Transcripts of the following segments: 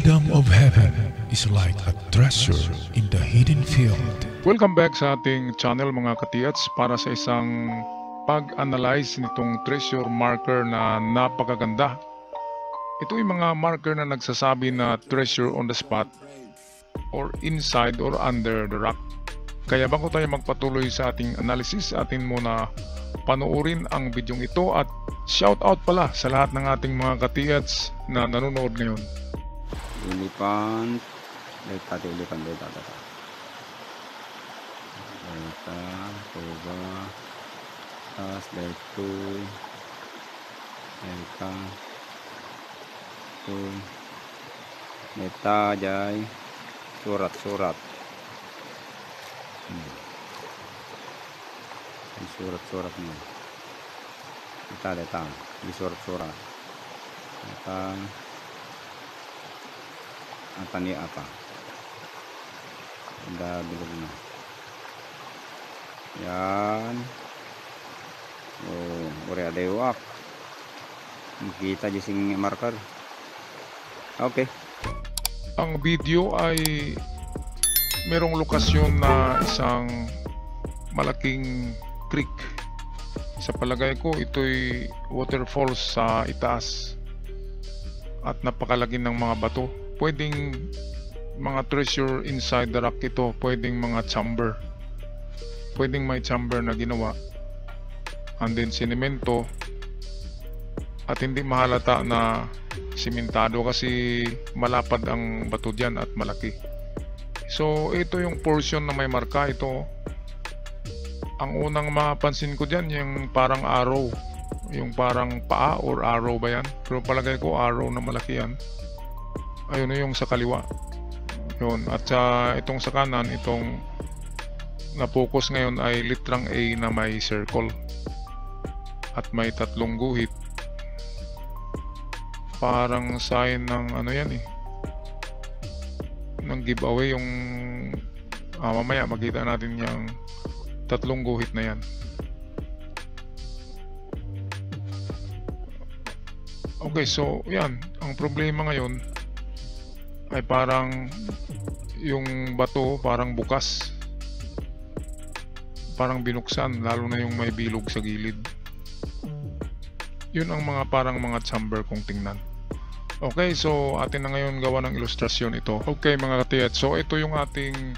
kingdom of heaven is like a treasure in the hidden field. Welcome back sa ating channel mga katiyats para sa isang pag-analyze nitong treasure marker na napakaganda. Ito yung mga marker na nagsasabi na treasure on the spot or inside or under the rock. Kaya bago tayo magpatuloy sa ating analysis, atin muna panoorin ang bidyong ito at shout out pala sa lahat ng ating mga katiyats na nanonood ngayon. Elephant, delta, coba, tas, deltoy, delta, toy, meta, jay, surat-surat. Surat-surat nih. Data, di surat-surat. Apa nih apa? Udah bilog na. Yan. Oh, ore ada iwak. Kita jising marker. Okay. Ang video ay merong lokasyon na isang malaking creek. Sa palagay ko ito'y waterfalls sa itaas at napakalaki ng mga bato. Pwedeng mga treasure inside the rock ito, pwedeng mga chamber, pwedeng may chamber na ginawa and then sinemento at hindi mahalata na simentado kasi malapad ang bato dyan at malaki. So ito yung portion na may marka. Ito ang unang mapansin ko dyan, yung parang arrow, yung parang paa or arrow ba yan, pero palagay ko arrow na malaki yan. Ayun yung sa kaliwa yun, at itong sa kanan, itong na-focus ngayon ay litrang A na may circle at may tatlong guhit, parang sign ng ano yan ng giveaway. Yung mamaya makita natin yung tatlong guhit na yan. Okay, so yan, ang problema ngayon ay parang yung bato parang bukas, parang binuksan, lalo na yung may bilog sa gilid. Yun ang mga parang mga chamber kung tingnan. Okay, so atin na ngayon gawa ng ilustrasyon ito. Okay mga katiyat, so ito yung ating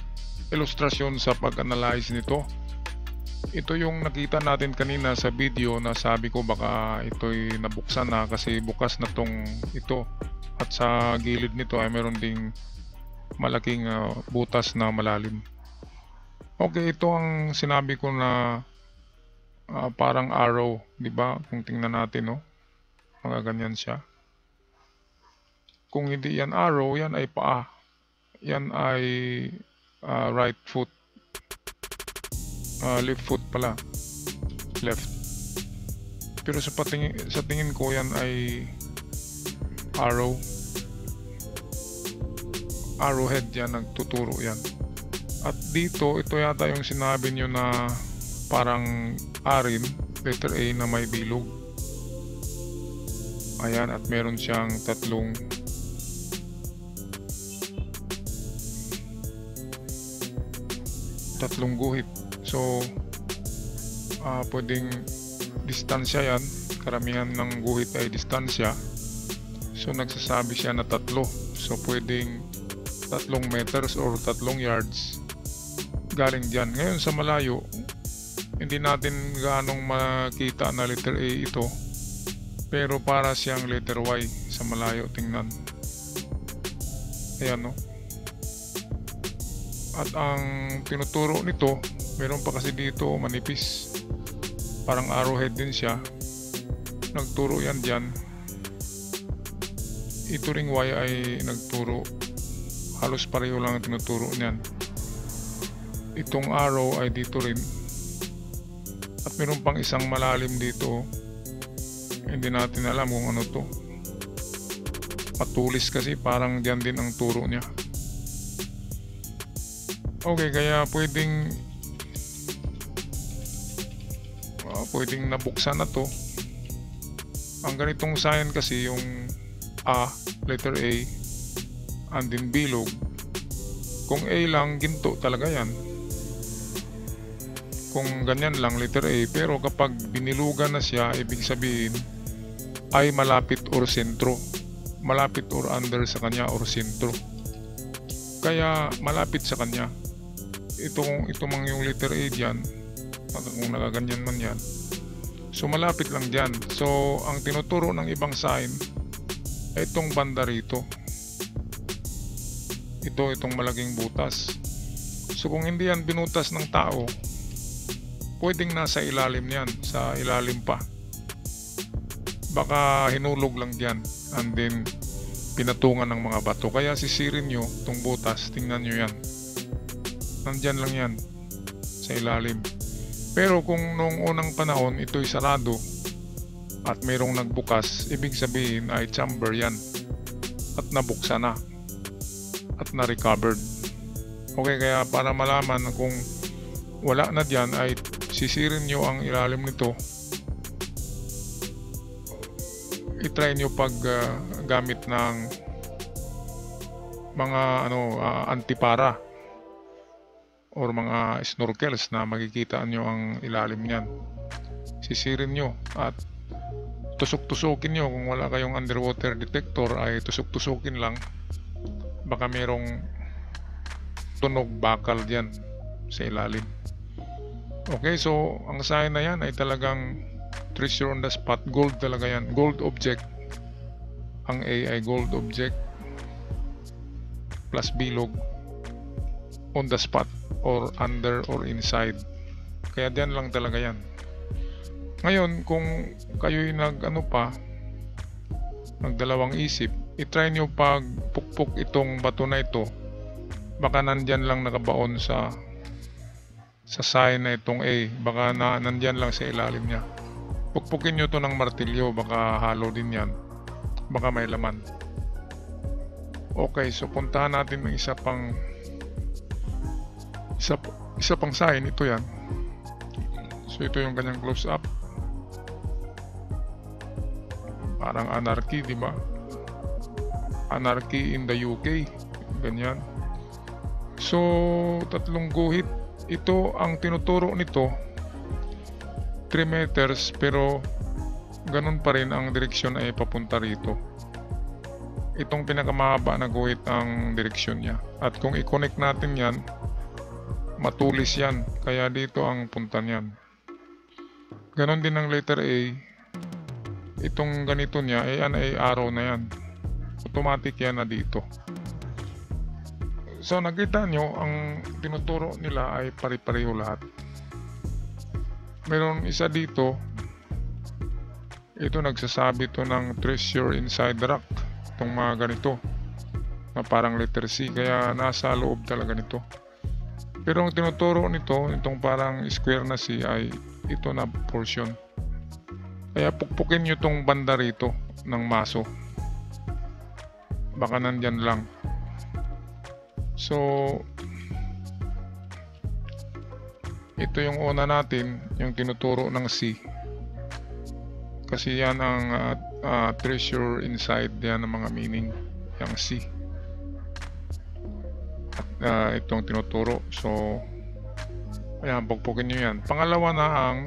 ilustrasyon sa pag-analyze nito. Ito yung nakita natin kanina sa video na sabi ko baka ito'y nabuksan na kasi bukas na tong ito. At sa gilid nito ay meron ding malaking butas na malalim. Okay, ito ang sinabi ko na parang arrow, di ba? Kung tingnan natin, no? Mga ganyan siya. Kung hindi yan arrow, yan ay paa. Yan ay right foot. Left foot pala. Left. Pero sa tingin ko yan ay arrow. Arrowhead yan, nagtuturo yan. At dito, ito yata yung sinabi nyo na parang arin, letter A na may bilog. Ayan, at meron siyang tatlong guhit. So pwedeng distansya yan, karamihan ng guhit ay distansya. So nagsasabi siya na tatlo. So pwedeng 3 meters or 3 yards galing dyan. Ngayon sa malayo, hindi natin ganong makita na letter A ito, pero para siyang letter Y sa malayo. Tingnan, ayan, no? At ang tinuturo nito, meron pa kasi dito manipis, parang arrowhead din siya. Nagturo yan dyan. Ito ring Y ay nagturo. Halos pareho lang ang tinuturo niyan. Itong arrow ay dito rin. At meron pang isang malalim dito. Hindi natin alam kung ano to. Patulis kasi, parang dyan din ang turo niya. Okay, kaya pwedeng nabuksan na to. Ang ganitong sign kasi yung A, letter A, andin bilog. Kung A lang, ginto talaga yan. Kung ganyan lang, letter A. Pero kapag binilugan na siya, ibig sabihin ay malapit or sentro. Malapit or under sa kanya or sentro. Kaya malapit sa kanya. Ito mang yung letter A dyan, kung nagaganyan man yan. So malapit lang dyan. So ang tinuturo ng ibang sign ay itong banda rito. Itong malaking butas. So kung hindi yan binutas ng tao, pwedeng nasa ilalim yan, sa ilalim pa. Baka hinulog lang dyan and then pinatungan ng mga bato. Kaya sisirin nyo itong butas, tingnan nyo yan. Nandyan lang yan sa ilalim. Pero kung noong unang panahon ito'y sarado at mayroong nagbukas, ibig sabihin ay chamber yan at nabuksan na at na-recovered. Okay, kaya para malaman kung wala na dyan ay sisirin nyo ang ilalim nito. I-try nyo pag gamit ng mga antipara or mga snorkels na makikita nyo ang ilalim niyan. Sisirin nyo at tusok-tusukin nyo. Kung wala kayong underwater detector ay tusok-tusukin lang. Baka merong tunog bakal dyan sa ilalim. Okay, so ang sign na yan ay talagang treasure on the spot. Gold talaga yan. Gold object. Ang A ay gold object plus bilog on the spot or under or inside. Kaya diyan lang talaga yan. Ngayon, kung kayo'y nagdalawang isip, i-try nyo pag pukpok itong bato na ito. Baka nandyan lang nakabaon sa sign na itong A. Baka nandyan lang sa ilalim niya. Pukpukin nyo to ng martilyo, baka halo din yan. Baka may laman. Okay, so puntahan natin ng isa pang sign. Ito yan. So ito yung kanyang close up. Parang anarchy, di ba? Anarchy in the UK. Ganyan. So tatlong guhit. Ito ang tinuturo nito 3 meters, pero ganun pa rin ang direksyon ay papunta rito. Itong pinakamahaba na guhit ang direksyon niya. At kung i-connect natin yan, matulis yan. Kaya dito ang punta niyan. Ganon din ang letter A. Itong ganito niya, yan ay arrow na yan. Automatic yan na dito. So nakita nyo, ang tinuturo nila ay pare-pareho lahat. Meron isa dito, ito nagsasabi to ng treasure inside the rock. Itong mga ganito na parang letter C, kaya nasa loob talaga nito. Pero ang tinuturo nito, itong parang square na C, ay ito na portion. Kaya pukpukin nyo itong banda rito ng maso. Baka nandyan lang. So ito yung una natin, yung tinuturo ng C. Kasi yan ang treasure inside, yan ang mga meaning, yung C. At itong tinuturo. So ayan, pukpukin nyo yan. Pangalawa na ang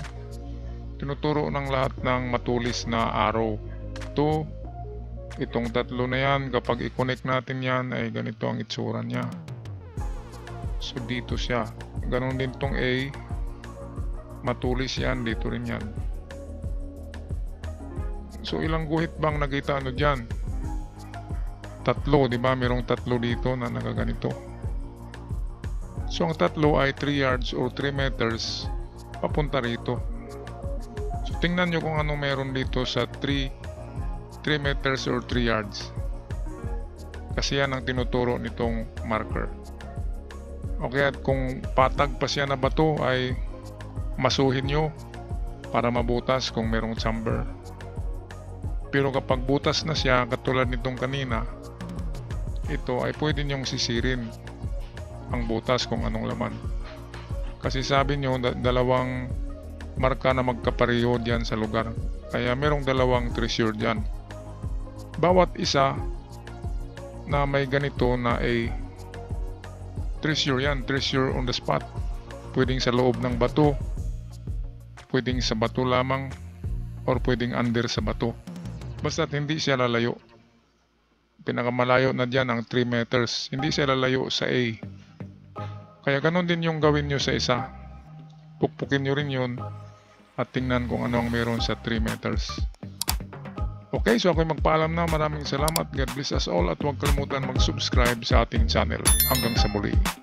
tinuturo ng lahat ng matulis na arrow. Itong tatlo na yan, kapag i-connect natin yan ay ganito ang itsura niya. So dito siya. Ganon din tong A, matulis yan, dito rin yan. So ilang guhit bang nakita dyan? Tatlo, di ba? Merong tatlo dito na nakaganito. So ang tatlo ay 3 yards or 3 meters papunta rito. So tingnan nyo kung anong meron dito sa 3 meters or 3 yards. Kasi yan ang tinuturo nitong marker. Okay, at kung patag pa siya na bato ay masuhin nyo para mabutas kung merong chamber. Pero kapag butas na siya, katulad nitong kanina, ito ay pwede nyong sisirin ang butas kung anong laman. Kasi sabi nyo, dalawang marka na magkapareho diyan sa lugar. Kaya merong dalawang treasure diyan. Bawat isa na may ganito na treasure yan, treasure on the spot. Pwedeng sa loob ng bato, pwedeng sa bato lamang, or pwedeng under sa bato. Basta't hindi siya lalayo. Pinakamalayo na dyan ang 3 meters. Hindi siya lalayo sa A. Kaya ganun din yung gawin nyo sa isa. Pukpukin nyo rin yun at tingnan kung ano ang meron sa 3 meters. Okay, so ako'y magpaalam na. Maraming salamat. God bless us all at huwag kalimutan mag-subscribe sa ating channel. Hanggang sa muli.